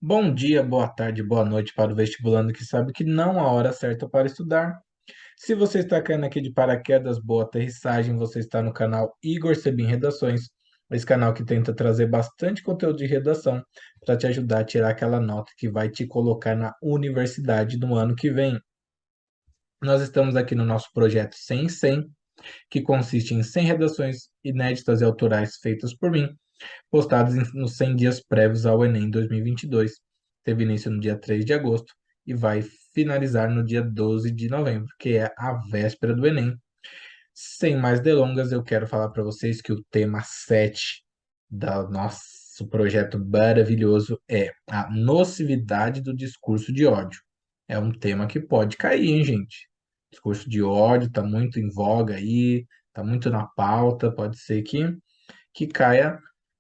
Bom dia, boa tarde, boa noite para o vestibulando que sabe que não há hora certa para estudar. Se você está caindo aqui de paraquedas, boa aterrissagem, você está no canal Igor Sebin Redações, esse canal que tenta trazer bastante conteúdo de redação para te ajudar a tirar aquela nota que vai te colocar na universidade no ano que vem. Nós estamos aqui no nosso projeto 100 em 100, que consiste em 100 redações inéditas e autorais feitas por mim, postados nos 100 dias prévios ao Enem 2022. Teve início no dia 3 de agosto e vai finalizar no dia 12 de novembro, que é a véspera do Enem. Sem mais delongas, eu quero falar para vocês que o tema 7 do nosso projeto maravilhoso é a nocividade do discurso de ódio. É um tema que pode cair, hein, gente? Discurso de ódio está muito em voga aí, está muito na pauta, pode ser que caia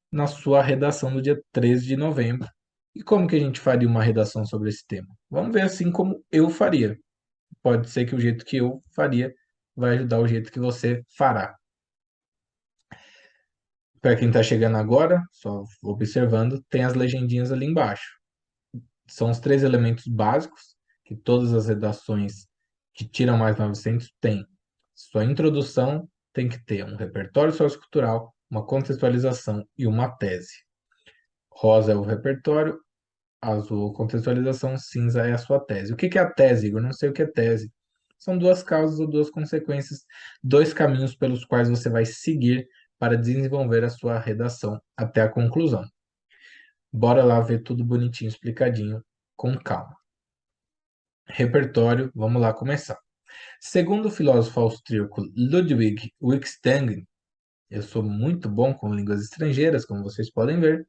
na sua redação do dia 13 de novembro. E como que a gente faria uma redação sobre esse tema? Vamos ver assim como eu faria. Pode ser que o jeito que eu faria vai ajudar o jeito que você fará. Para quem está chegando agora, só observando, tem as legendinhas ali embaixo. São os três elementos básicos que todas as redações que tiram mais 900 têm. Sua introdução tem que ter um repertório sociocultural, uma contextualização e uma tese. Rosa é o repertório, azul contextualização, cinza é a sua tese. O que que é a tese, Igor? Não sei o que é tese. São duas causas ou duas consequências, dois caminhos pelos quais você vai seguir para desenvolver a sua redação até a conclusão. Bora lá ver tudo bonitinho, explicadinho, com calma. Repertório, vamos lá começar. Segundo o filósofo austríaco Ludwig Wittgenstein, eu sou muito bom com línguas estrangeiras, como vocês podem ver,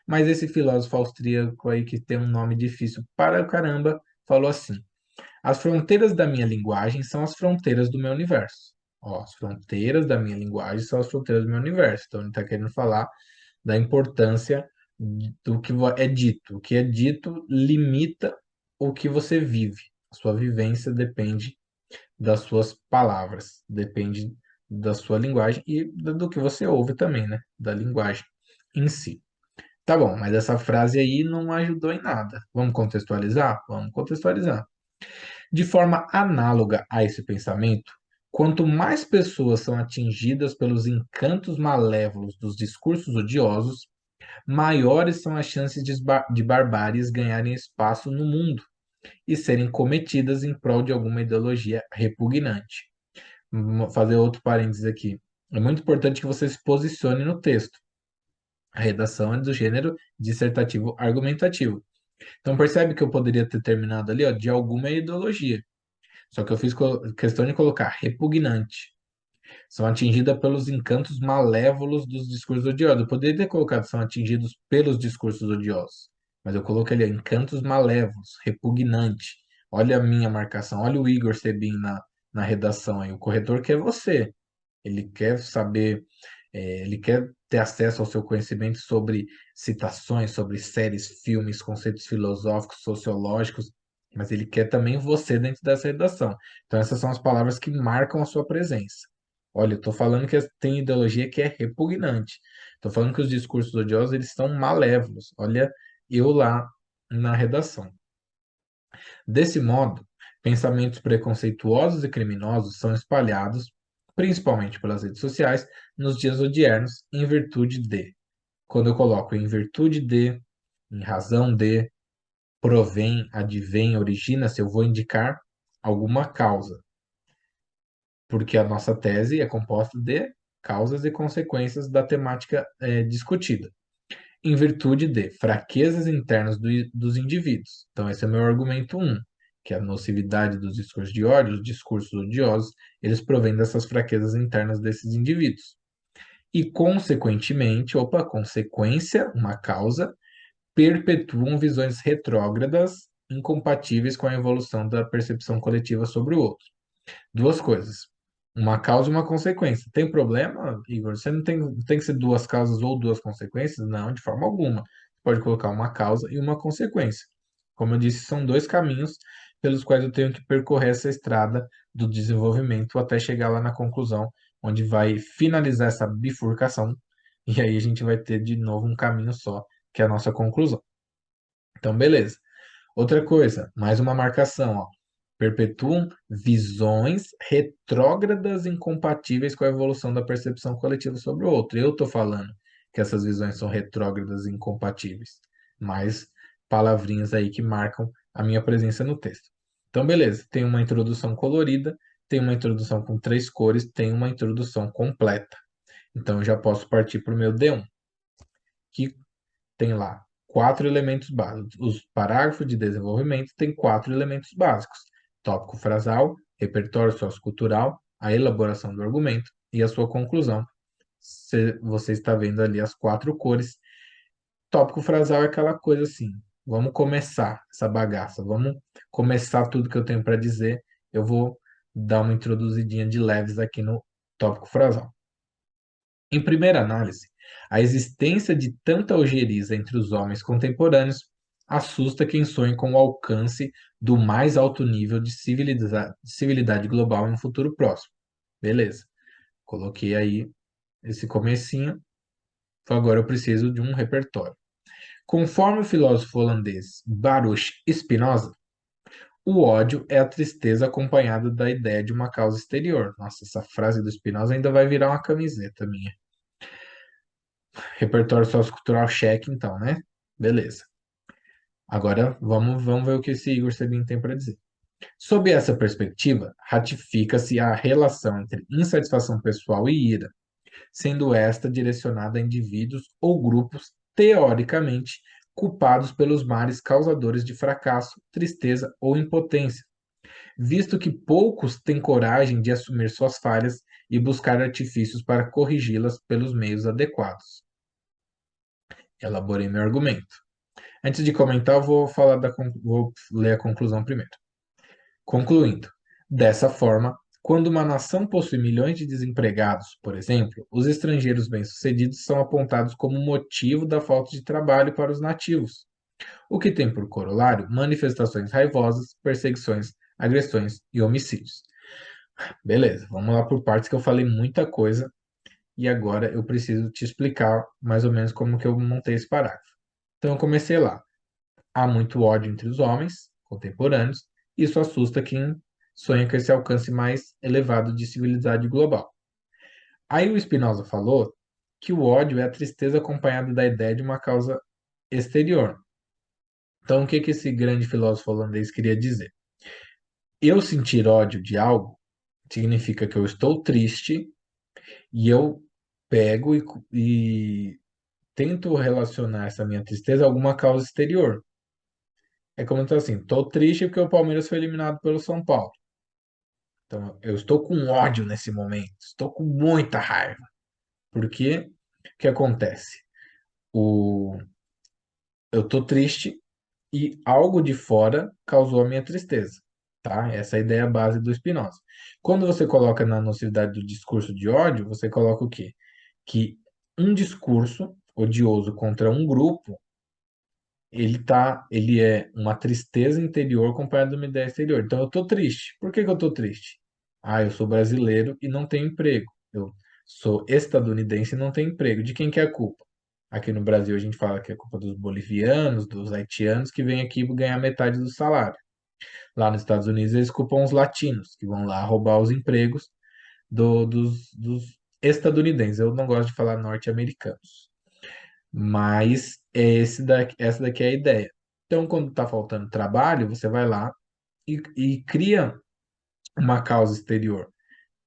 mas esse filósofo austríaco aí que tem um nome difícil para caramba, falou assim: as fronteiras da minha linguagem são as fronteiras do meu universo. Ó, as fronteiras da minha linguagem são as fronteiras do meu universo. Então ele está querendo falar da importância do que é dito. O que é dito limita o que você vive. A sua vivência depende das suas palavras, depende da sua linguagem e do que você ouve também, né? Da linguagem em si. Tá bom, mas essa frase aí não ajudou em nada. Vamos contextualizar? Vamos contextualizar. De forma análoga a esse pensamento, quanto mais pessoas são atingidas pelos encantos malévolos dos discursos odiosos, maiores são as chances de barbáries ganharem espaço no mundo e serem cometidas em prol de alguma ideologia repugnante. Vou fazer outro parênteses aqui. É muito importante que você se posicione no texto. A redação é do gênero dissertativo argumentativo. Então percebe que eu poderia ter terminado ali, ó, de alguma ideologia. Só que eu fiz questão de colocar repugnante. São atingidas pelos encantos malévolos dos discursos odiosos. Eu poderia ter colocado são atingidos pelos discursos odiosos. Mas eu coloquei ali, ó, encantos malévolos, repugnante. Olha a minha marcação, olha o Igor Sebin na redação aí. O corretor quer você. Ele quer saber, ele quer ter acesso ao seu conhecimento sobre citações, sobre séries, filmes, conceitos filosóficos, sociológicos, mas ele quer também você dentro dessa redação. Então, essas são as palavras que marcam a sua presença. Olha, eu estou falando que tem ideologia que é repugnante. Estou falando que os discursos odiosos eles são malévolos. Olha, eu lá na redação. Desse modo, pensamentos preconceituosos e criminosos são espalhados, principalmente pelas redes sociais, nos dias odiernos, em virtude de. Quando eu coloco em virtude de, em razão de, provém, advém, origina-se, eu vou indicar alguma causa, porque a nossa tese é composta de causas e consequências da temática discutida. Em virtude de fraquezas internas dos indivíduos. Então, esse é o meu argumento um, que a nocividade dos discursos de ódio, os discursos odiosos, eles provêm dessas fraquezas internas desses indivíduos. E, consequentemente, consequência, uma causa, perpetuam visões retrógradas incompatíveis com a evolução da percepção coletiva sobre o outro. Duas coisas. Uma causa e uma consequência. Tem problema, Igor? Você não tem que ser duas causas ou duas consequências? Não, de forma alguma. Você pode colocar uma causa e uma consequência. Como eu disse, são dois caminhos pelos quais eu tenho que percorrer essa estrada do desenvolvimento até chegar lá na conclusão, onde vai finalizar essa bifurcação, e aí a gente vai ter de novo um caminho só, que é a nossa conclusão. Então, beleza. Outra coisa, mais uma marcação, ó. Perpetuam visões retrógradas incompatíveis com a evolução da percepção coletiva sobre o outro. Eu estou falando que essas visões são retrógradas e incompatíveis, mais palavrinhas aí que marcam a minha presença no texto. Então, beleza, tem uma introdução colorida, tem uma introdução com 3 cores, tem uma introdução completa. Então, eu já posso partir para o meu D1, que tem lá 4 elementos básicos. Os parágrafos de desenvolvimento têm 4 elementos básicos: tópico frasal, repertório sociocultural, a elaboração do argumento e a sua conclusão. Você está vendo ali as 4 cores. Tópico frasal é aquela coisa assim: vamos começar essa bagaça, vamos começar tudo que eu tenho para dizer. Eu vou dar uma introduzidinha de leves aqui no tópico frasal. Em primeira análise, a existência de tanta ojeriza entre os homens contemporâneos assusta quem sonha com o alcance do mais alto nível de civilidade global em um futuro próximo. Beleza. Coloquei aí esse comecinho. Então agora eu preciso de um repertório. Conforme o filósofo holandês Baruch Spinoza, o ódio é a tristeza acompanhada da ideia de uma causa exterior. Nossa, essa frase do Spinoza ainda vai virar uma camiseta minha. Repertório sociocultural cheque, então, né? Beleza. Agora vamos ver o que esse Igor Sebin tem para dizer. Sob essa perspectiva, ratifica-se a relação entre insatisfação pessoal e ira, sendo esta direcionada a indivíduos ou grupos teoricamente culpados pelos males causadores de fracasso, tristeza ou impotência, visto que poucos têm coragem de assumir suas falhas e buscar artifícios para corrigi-las pelos meios adequados. Elaborei meu argumento. Antes de comentar, eu vou ler a conclusão primeiro. Concluindo, dessa forma, quando uma nação possui milhões de desempregados, por exemplo, os estrangeiros bem-sucedidos são apontados como motivo da falta de trabalho para os nativos, o que tem por corolário manifestações raivosas, perseguições, agressões e homicídios. Beleza, vamos lá por partes que eu falei muita coisa e agora eu preciso te explicar mais ou menos como que eu montei esse parágrafo. Então eu comecei lá. Há muito ódio entre os homens contemporâneos, e isso assusta quem sonha com esse alcance mais elevado de civilidade global. Aí o Spinoza falou que o ódio é a tristeza acompanhada da ideia de uma causa exterior. Então, o que que esse grande filósofo holandês queria dizer? Eu sentir ódio de algo significa que eu estou triste e eu pego e tento relacionar essa minha tristeza a alguma causa exterior. É como então assim, tô triste porque o Palmeiras foi eliminado pelo São Paulo. Então, eu estou com ódio nesse momento, estou com muita raiva. Porque o que acontece? O, eu estou triste e algo de fora causou a minha tristeza, tá? Essa é a ideia base do Spinoza. Quando você coloca na nocividade do discurso de ódio, você coloca o quê? Que um discurso odioso contra um grupo ele é uma tristeza interior comparado a uma ideia exterior. Então eu tô triste. Por que que eu tô triste? Ah, eu sou brasileiro e não tenho emprego. Eu sou estadunidense e não tenho emprego. De quem que é a culpa? Aqui no Brasil a gente fala que é culpa dos bolivianos, dos haitianos que vêm aqui ganhar metade do salário. Lá nos Estados Unidos eles culpam os latinos, que vão lá roubar os empregos dos estadunidenses. Eu não gosto de falar norte-americanos. Mas essa daqui é a ideia. Então, quando está faltando trabalho, você vai lá e cria uma causa exterior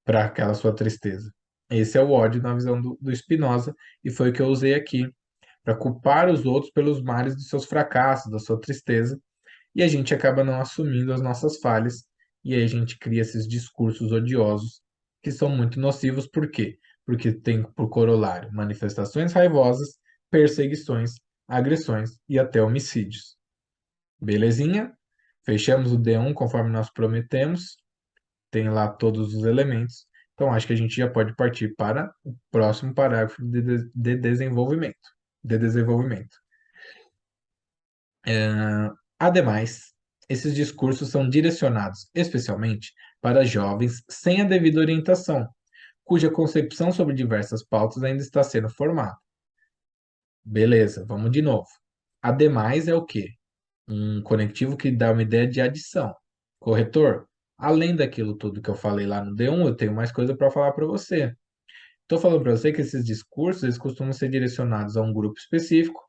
para aquela sua tristeza. Esse é o ódio na visão do Spinoza, e foi o que eu usei aqui, para culpar os outros pelos males dos seus fracassos, da sua tristeza, e a gente acaba não assumindo as nossas falhas, e aí a gente cria esses discursos odiosos que são muito nocivos, por quê? Porque tem por corolário manifestações raivosas, perseguições, agressões e até homicídios. Belezinha? Fechamos o D1 conforme nós prometemos, tem lá todos os elementos, então acho que a gente já pode partir para o próximo parágrafo de desenvolvimento. De desenvolvimento. Ademais, esses discursos são direcionados especialmente para jovens sem a devida orientação, cuja concepção sobre diversas pautas ainda está sendo formada. Beleza, vamos de novo. Ademais é o quê? um conectivo que dá uma ideia de adição. Corretor, além daquilo tudo que eu falei lá no D1, eu tenho mais coisa para falar para você. Estou falando para você que esses discursos eles costumam ser direcionados a um grupo específico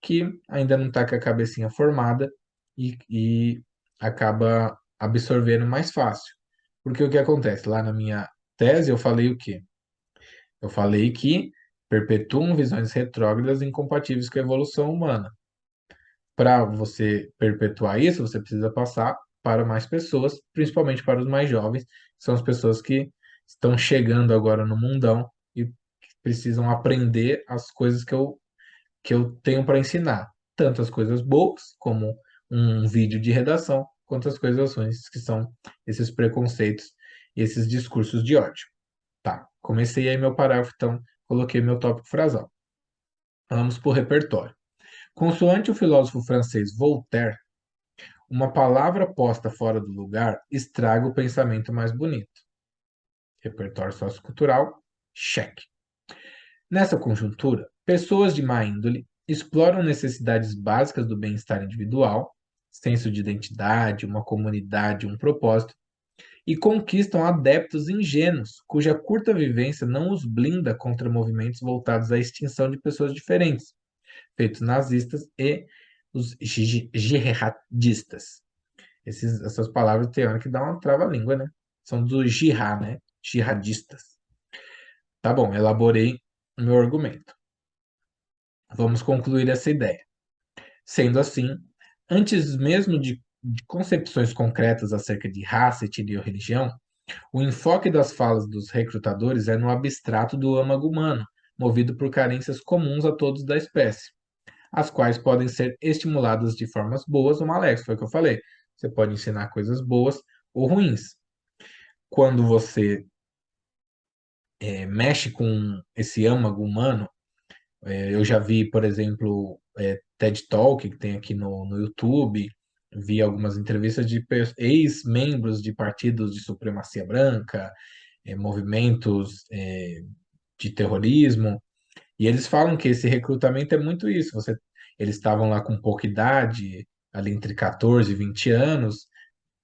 que ainda não está com a cabecinha formada e acaba absorvendo mais fácil. Porque o que acontece? Lá na minha tese eu falei o quê? Eu falei que perpetuam visões retrógradas incompatíveis com a evolução humana. Para você perpetuar isso, você precisa passar para mais pessoas, principalmente para os mais jovens, que são as pessoas que estão chegando agora no mundão e precisam aprender as coisas que eu tenho para ensinar, tanto as coisas boas, como um vídeo de redação, quanto as coisas ruins, que são esses preconceitos e esses discursos de ódio. Tá, comecei aí meu parágrafo, então coloquei meu tópico frasal. Vamos para o repertório. Consoante o filósofo francês Voltaire, uma palavra posta fora do lugar estraga o pensamento mais bonito. Repertório sociocultural, cheque. Nessa conjuntura, pessoas de má índole exploram necessidades básicas do bem-estar individual, senso de identidade, uma comunidade, um propósito, e conquistam adeptos ingênuos, cuja curta vivência não os blinda contra movimentos voltados à extinção de pessoas diferentes, feitos nazistas e os jihadistas. Essas palavras tem hora que dá uma trava-língua, né? São do jihad, né? Jihadistas. Tá bom, elaborei o meu argumento. Vamos concluir essa ideia. Sendo assim, antes mesmo de concepções concretas acerca de raça, etnia ou religião, o enfoque das falas dos recrutadores é no abstrato do âmago humano, movido por carências comuns a todos da espécie, as quais podem ser estimuladas de formas boas ou maléficas, foi o que eu falei. Você pode ensinar coisas boas ou ruins. Quando você mexe com esse âmago humano, eu já vi, por exemplo, TED Talk, que tem aqui no YouTube, vi algumas entrevistas de ex-membros de partidos de supremacia branca, movimentos de terrorismo, e eles falam que esse recrutamento é muito isso. Eles estavam lá com pouca idade, ali entre 14 e 20 anos,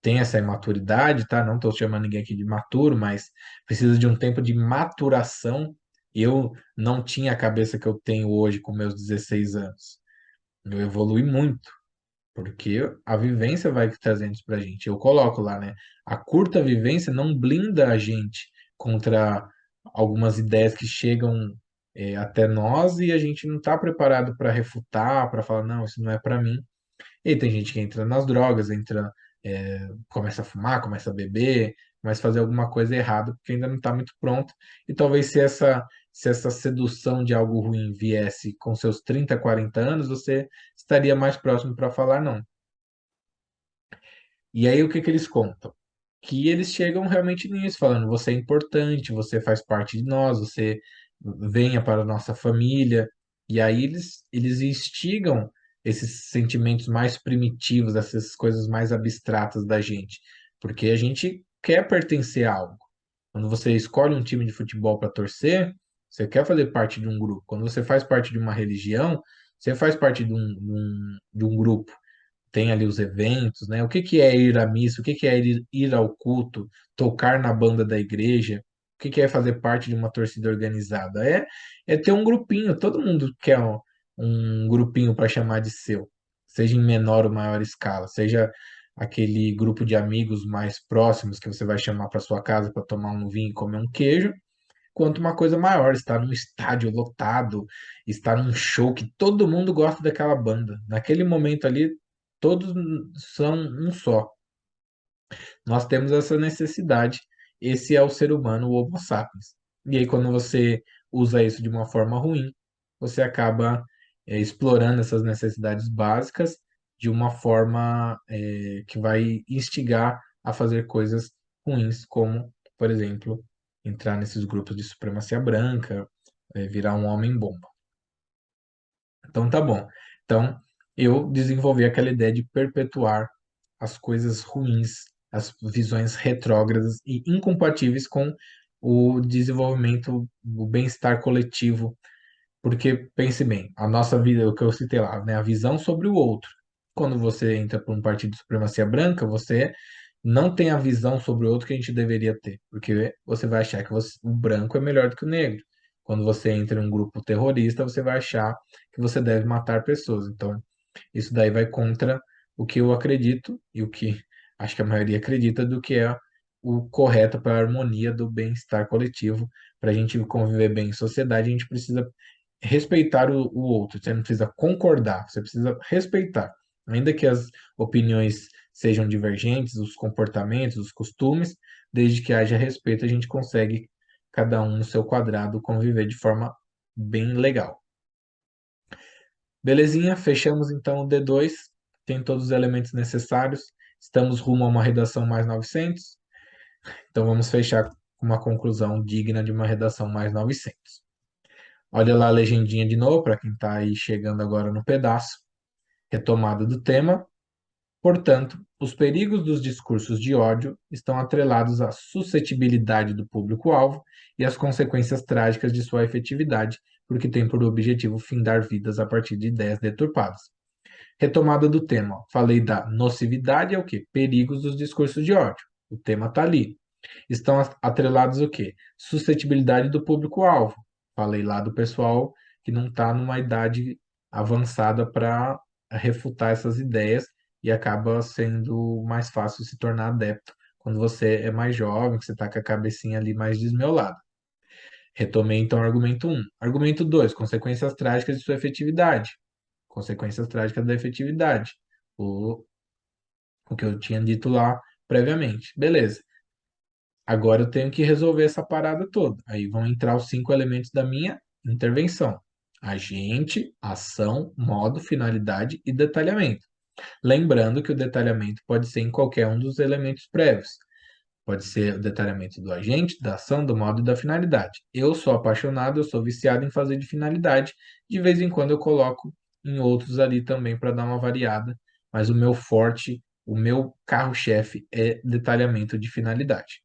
tem essa imaturidade, tá? Não estou chamando ninguém aqui de maturo, mas precisa de um tempo de maturação. Eu não tinha a cabeça que eu tenho hoje com meus 16 anos. Eu evolui muito, porque a vivência vai trazendo isso pra gente. Eu coloco lá, né? A curta vivência não blinda a gente contra algumas ideias que chegam até nós e a gente não está preparado para refutar, para falar, não, isso não é para mim. E tem gente que entra nas drogas, começa a fumar, começa a beber, começa a fazer alguma coisa errada, porque ainda não está muito pronto. E talvez se essa sedução de algo ruim viesse com seus 30, 40 anos, você estaria mais próximo para falar não. E aí o que que eles contam? Que eles chegam realmente nisso, falando: você é importante, você faz parte de nós, você venha para a nossa família. E aí eles instigam esses sentimentos mais primitivos, essas coisas mais abstratas da gente, porque a gente quer pertencer a algo. Quando você escolhe um time de futebol para torcer, você quer fazer parte de um grupo. Quando você faz parte de uma religião, você faz parte de um grupo, tem ali os eventos, né? O que que é ir à missa? O que que é ir ao culto? Tocar na banda da igreja? O que que é fazer parte de uma torcida organizada? É ter um grupinho. Todo mundo quer um grupinho para chamar de seu, seja em menor ou maior escala, seja aquele grupo de amigos mais próximos que você vai chamar para sua casa para tomar um vinho e comer um queijo, quanto uma coisa maior, estar num estádio lotado, estar num show que todo mundo gosta daquela banda. Naquele momento ali, todos são um só. Nós temos essa necessidade. Esse é o ser humano, o Homo sapiens. E aí, quando você usa isso de uma forma ruim, você acaba explorando essas necessidades básicas de uma forma que vai instigar a fazer coisas ruins, como, por exemplo, entrar nesses grupos de supremacia branca, virar um homem-bomba. Então, tá bom. Então, eu desenvolvi aquela ideia de perpetuar as coisas ruins, as visões retrógradas e incompatíveis com o desenvolvimento, o bem-estar coletivo. Porque, pense bem, a nossa vida, o que eu citei lá, né, a visão sobre o outro. Quando você entra por um partido de supremacia branca, você não tem a visão sobre o outro que a gente deveria ter, porque você vai achar que o branco é melhor do que o negro. Quando você entra em um grupo terrorista, você vai achar que você deve matar pessoas. Então, isso daí vai contra o que eu acredito e o que acho que a maioria acredita do que é o correto para a harmonia do bem-estar coletivo. Para a gente conviver bem em sociedade, a gente precisa respeitar o outro. Você não precisa concordar, você precisa respeitar. Ainda que as opiniões sejam divergentes, os comportamentos, os costumes, desde que haja respeito, a gente consegue, cada um no seu quadrado, conviver de forma bem legal. Belezinha, fechamos então o D2, tem todos os elementos necessários, estamos rumo a uma redação mais 900, então vamos fechar com uma conclusão digna de uma redação mais 900. Olha lá a legendinha de novo, para quem está aí chegando agora no pedaço. Retomada do tema. Portanto, os perigos dos discursos de ódio estão atrelados à suscetibilidade do público-alvo e às consequências trágicas de sua efetividade, porque tem por objetivo findar vidas a partir de ideias deturpadas. Retomada do tema. Ó. Falei da nocividade, é o quê? Perigos dos discursos de ódio. O tema está ali. Estão atrelados o quê? Suscetibilidade do público-alvo. Falei lá do pessoal que não está numa idade avançada para refutar essas ideias e acaba sendo mais fácil se tornar adepto quando você é mais jovem, que você está com a cabecinha ali mais desmiolada. Retomei então o argumento 1. Argumento 2, consequências trágicas de sua efetividade. Consequências trágicas da efetividade. O, o que eu tinha dito lá previamente. Beleza. Agora eu tenho que resolver essa parada toda. Aí vão entrar os 5 elementos da minha intervenção: agente, ação, modo, finalidade e detalhamento. Lembrando que o detalhamento pode ser em qualquer um dos elementos prévios. Pode ser o detalhamento do agente, da ação, do modo e da finalidade. Eu sou apaixonado, eu sou viciado em fazer de finalidade. De vez em quando eu coloco em outros ali também para dar uma variada, mas o meu forte, o meu carro-chefe é detalhamento de finalidade.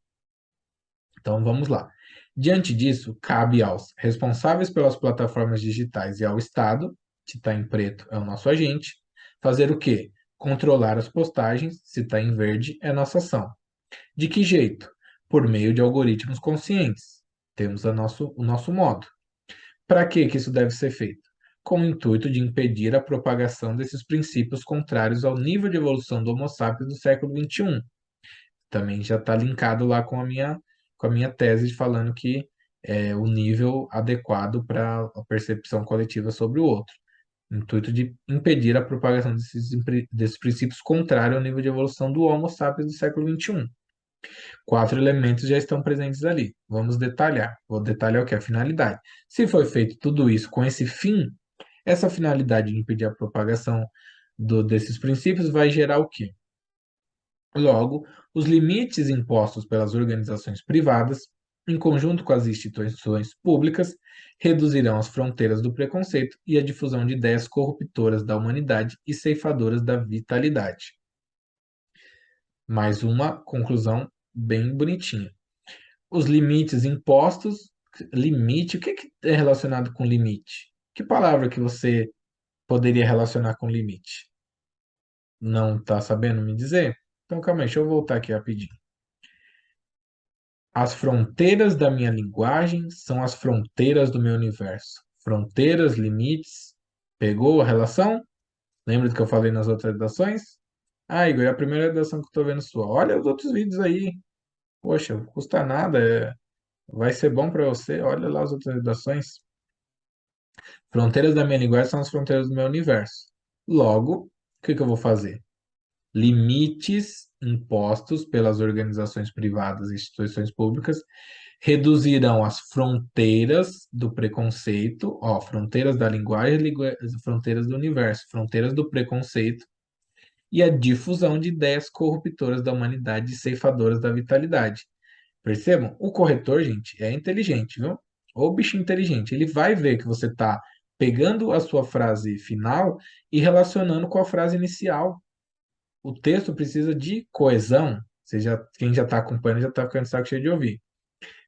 Então vamos lá. Diante disso, cabe aos responsáveis pelas plataformas digitais e ao Estado, que está em preto é o nosso agente, fazer o quê? Controlar as postagens, se está em verde é nossa ação. De que jeito? Por meio de algoritmos conscientes. Temos o nosso modo. Para que isso deve ser feito? Com o intuito de impedir a propagação desses princípios contrários ao nível de evolução do Homo sapiens do século XXI. Também já está linkado lá com a minha tese falando que é o nível adequado para a percepção coletiva sobre o outro. Intuito de impedir a propagação desses princípios contrários ao nível de evolução do Homo sapiens do século XXI. 4 elementos já estão presentes ali. Vamos detalhar. Vou detalhar o que? A finalidade. Se foi feito tudo isso com esse fim, essa finalidade de impedir a propagação desses princípios vai gerar o quê? Logo, os limites impostos pelas organizações privadas, em conjunto com as instituições públicas, reduzirão as fronteiras do preconceito e a difusão de ideias corruptoras da humanidade e ceifadoras da vitalidade. Mais uma conclusão bem bonitinha. Os limites impostos, limite, o que é relacionado com limite? Que palavra que você poderia relacionar com limite? Não está sabendo me dizer? Então, calma aí, deixa eu voltar aqui rapidinho. As fronteiras da minha linguagem são as fronteiras do meu universo. Fronteiras, limites. Pegou a relação? Lembra do que eu falei nas outras redações? Ah, Igor, é a primeira redação que eu estou vendo sua. Olha os outros vídeos aí. Poxa, não custa nada. Vai ser bom para você. Olha lá as outras redações. Fronteiras da minha linguagem são as fronteiras do meu universo. Logo, o que eu vou fazer? Limites impostos pelas organizações privadas e instituições públicas reduzirão as fronteiras do preconceito, ó, fronteiras da linguagem, fronteiras do universo, fronteiras do preconceito e a difusão de ideias corruptoras da humanidade e ceifadoras da vitalidade. Percebam? O corretor, gente, é inteligente, viu? O bicho inteligente, ele vai ver que você está pegando a sua frase final e relacionando com a frase inicial. O texto precisa de coesão. Quem já está acompanhando já está ficando de saco cheio de ouvir.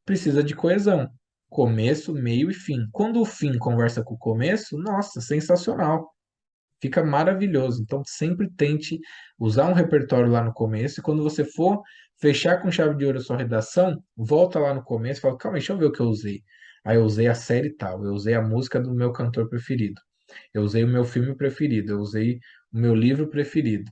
Precisa de coesão. Começo, meio e fim. Quando o fim conversa com o começo, nossa, sensacional. fica maravilhoso. Então, sempre tente usar um repertório lá no começo, e quando você for fechar com chave de ouro a sua redação, volta lá no começo e fala, calma aí, deixa eu ver o que eu usei. Aí eu usei a série tal, eu usei a música do meu cantor preferido, eu usei o meu filme preferido, eu usei o meu livro preferido,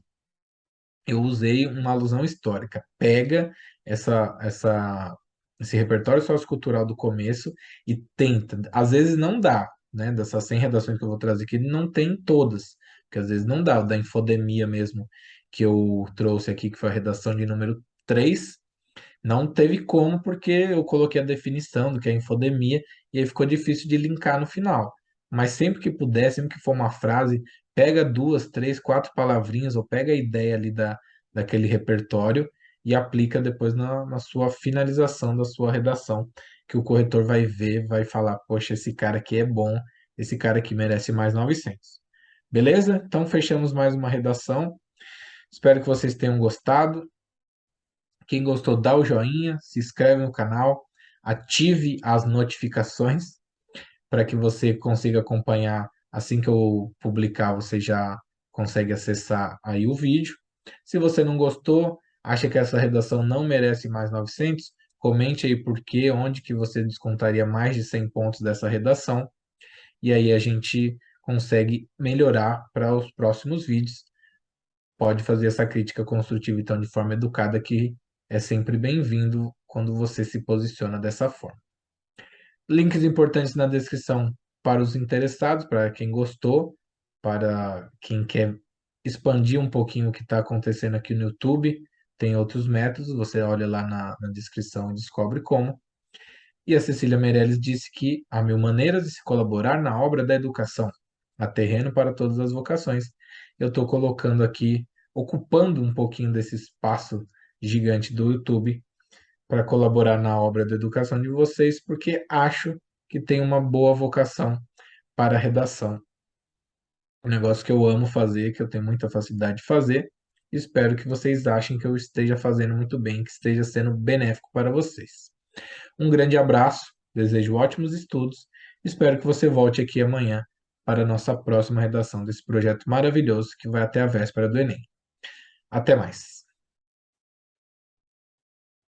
eu usei uma alusão histórica. Pega esse repertório sociocultural do começo e tenta. Às vezes não dá, né? Dessas 100 redações que eu vou trazer aqui, não tem todas, porque às vezes não dá. O da infodemia mesmo, que eu trouxe aqui, que foi a redação de número 3, não teve como, porque eu coloquei a definição do que é infodemia e aí ficou difícil de linkar no final. Mas sempre que puder, sempre que for uma frase, pega duas, três, quatro palavrinhas ou pega a ideia ali daquele repertório e aplica depois na sua finalização da sua redação, que o corretor vai ver, vai falar, poxa, esse cara aqui é bom, esse cara aqui merece mais 900. Beleza? Então fechamos mais uma redação. Espero que vocês tenham gostado. Quem gostou, dá o joinha, se inscreve no canal, ative as notificações para que você consiga acompanhar assim que eu publicar, você já consegue acessar aí o vídeo. Se você não gostou, acha que essa redação não merece mais 900, comente aí por quê, onde que você descontaria mais de 100 pontos dessa redação, e aí a gente consegue melhorar para os próximos vídeos. Pode fazer essa crítica construtiva, então, de forma educada, que é sempre bem-vindo quando você se posiciona dessa forma. Links importantes na descrição para os interessados, para quem gostou, para quem quer expandir um pouquinho o que está acontecendo aqui no YouTube. Tem outros métodos, você olha lá na descrição e descobre como. E a Cecília Meirelles disse que há mil maneiras de se colaborar na obra da educação, há terreno para todas as vocações. Eu estou colocando aqui, ocupando um pouquinho desse espaço gigante do YouTube para colaborar na obra da educação de vocês, porque acho que tem uma boa vocação para a redação. Um negócio que eu amo fazer, que eu tenho muita facilidade de fazer. Espero que vocês achem que eu esteja fazendo muito bem, que esteja sendo benéfico para vocês. Um grande abraço, desejo ótimos estudos. Espero que você volte aqui amanhã para a nossa próxima redação desse projeto maravilhoso que vai até a véspera do Enem. Até mais.